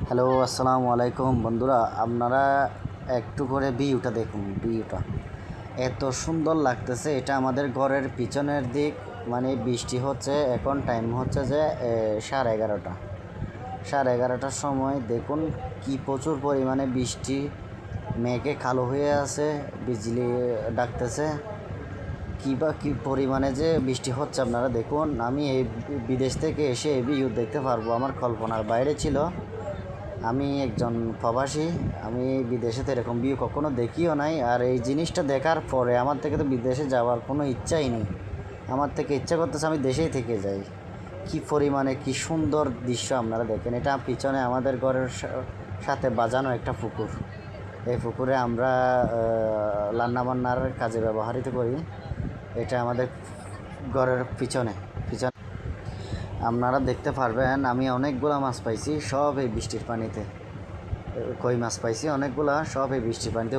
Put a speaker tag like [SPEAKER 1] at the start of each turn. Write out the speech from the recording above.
[SPEAKER 1] Hello, আসসালামু আলাইকুম বন্ধুরা। আপনারা একটু করে ভিউটা দেখুন। ভিউটা এত সুন্দর লাগতেছে। এটা আমাদের ঘরের পিছনের দিক। মানে বৃষ্টি হচ্ছে, এখন টাইম হচ্ছে যে 11:30। 11:30টার সময় দেখুন কি প্রচুর পরিমাণে বৃষ্টি, মেঘে কালো হয়ে আছে, বিজলি ডাকতেছে। কী পরিমাণে যে বৃষ্টি হচ্ছে আপনারা দেখুন। আমি এই বিদেশ থেকে এসে এই ভিউ দেখতে পারবো আমার কল্পনার বাইরে ছিল। আমি একজন প্রবাসী। আমি বিদেশে তো এরকম ভিউ কখনো দেখিও নাই। আর এই জিনিসটা দেখার পরে আমার থেকে তো বিদেশে যাওয়ার কোনো ইচ্ছাই নেই। আমার থেকে ইচ্ছা করতেছে আমি দেশেই থেকে যাই। কী পরিমাণে কী সুন্দর দৃশ্য আপনারা দেখেন। এটা পিছনে আমাদের ঘরের সাথে বাজানো একটা পুকুর। এই পুকুরে আমরা রান্নাবান্নার কাজে ব্যবহৃত করি। এটা আমাদের ঘরের পিছনে পিছনে আপনারা দেখতে পারবেন। আমি অনেকগুলা মাছ পাইছি, সব এই বৃষ্টির পানিতে। কই মাছ পাইছি অনেকগুলা, সব এই বৃষ্টির পানিতে